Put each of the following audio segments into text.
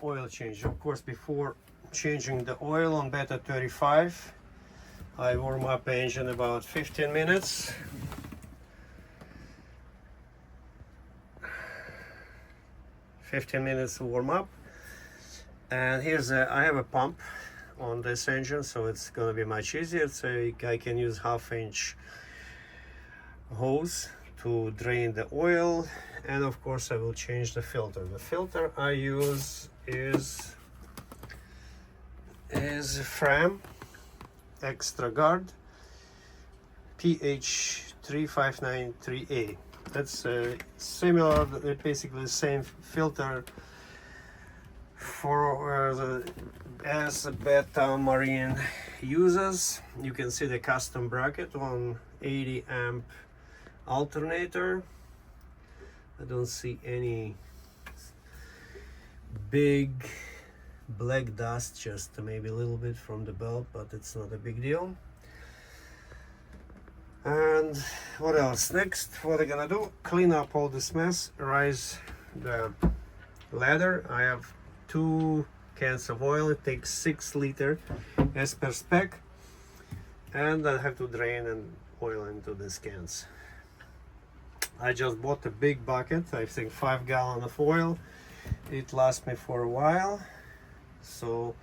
oil change. Of course, before changing the oil on Beta 35, I warm up the engine about 15 minutes. To warm up. And here's I have a pump on this engine, so it's gonna be much easier. So I can use 1/2 inch hose to drain the oil, and of course I will change the filter. The filter I use is Fram Extra Guard PH3593A. That's similar, basically the same filter for as Beta Marine uses. You can see the custom bracket on 80 amp alternator. I don't see any big black dust, just maybe a little bit from the belt, but it's not a big deal. And what else? Next, what I'm gonna do, clean up all this mess, raise the ladder. I have 2 cans of oil. It takes 6 liters as per spec, and I have to drain and oil into these cans. I just bought a big bucket, I think 5 gallons of oil. It lasts me for a while. So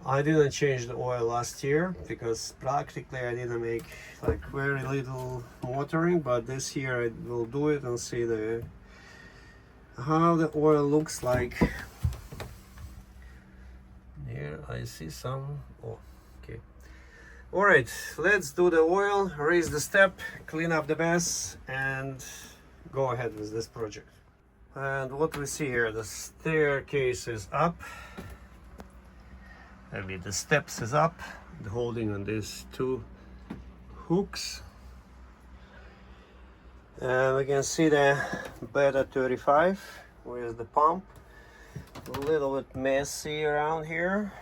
I didn't change the oil last year because practically I didn't make like very little watering, but this year I will do it and see how the oil looks like. Here I see some. Oh, okay. All right, let's do the oil, raise the step, clean up the mess, and go ahead with this project. And what we see here, the staircase is up. I mean, the steps is up, holding on these 2 hooks. And we can see the Beta 35 with the pump. A little bit messy around here.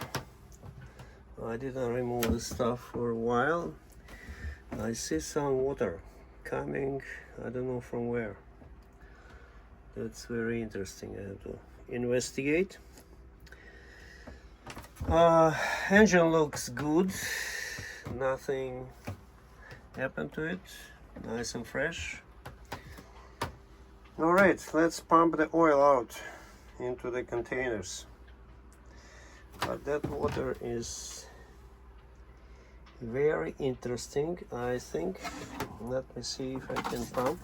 I didn't remove the stuff for a while. I see some water coming, I don't know from where. That's very interesting. I have to investigate. Engine looks good, nothing happened to it, nice and fresh. All right, let's pump the oil out into the containers, but that water is very interesting, I think. Let me see if I can pump.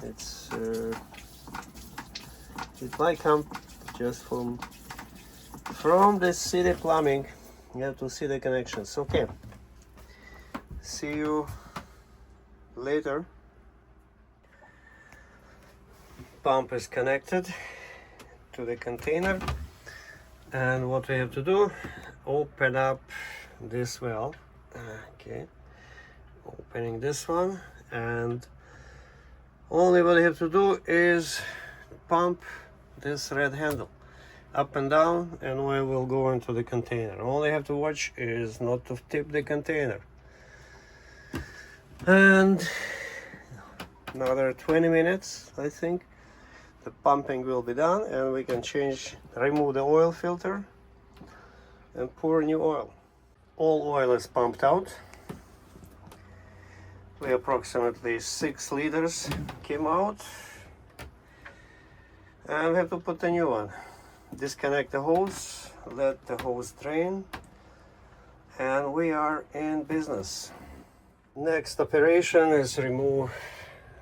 It's it might come just from the city plumbing. You have to see the connections. Okay, see you later. Pump is connected to the container, and what we have to do, open up this valve. Okay, opening this one, and only what you have to do is pump this red handle up and down, and oil will go into the container. All you have to watch is not to tip the container. And another 20 minutes, I think, the pumping will be done, and we can remove the oil filter and pour new oil. All oil is pumped out. Approximately 6 liters came out, and we have to put a new one. Disconnect the hose, let the hose drain, and we are in business. Next operation is remove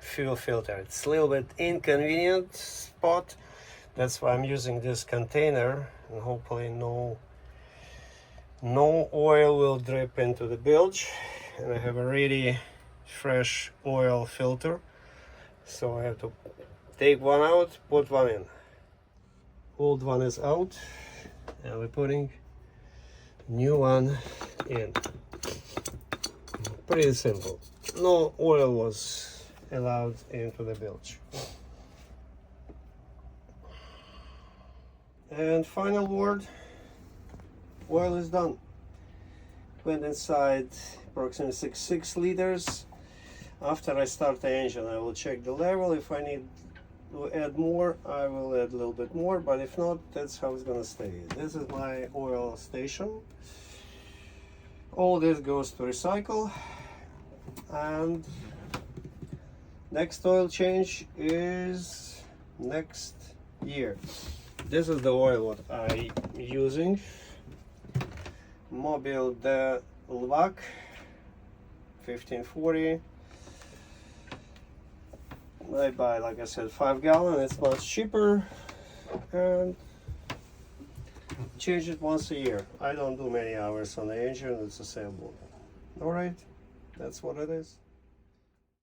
fuel filter. It's a little bit inconvenient spot, that's why I'm using this container, and hopefully no oil will drip into the bilge. And I have a really fresh oil filter, so I have to take one out, put one in. Old one is out, and we're putting new one in. Pretty simple. No oil was allowed into the bilge. And final word, oil is done. Went inside approximately 6 liters. After I start the engine, I will check the level. If I need to add more, I will add a little bit more, but if not, that's how it's gonna stay. This is my oil station. All this goes to recycle, and next oil change is next year. This is the oil what I'm using. Mobil de Lvac 1540. I buy, like I said, 5 gallon. It's much cheaper, and change it once a year. I don't do many hours on the engine. It's a sailboat. All right, that's what it is.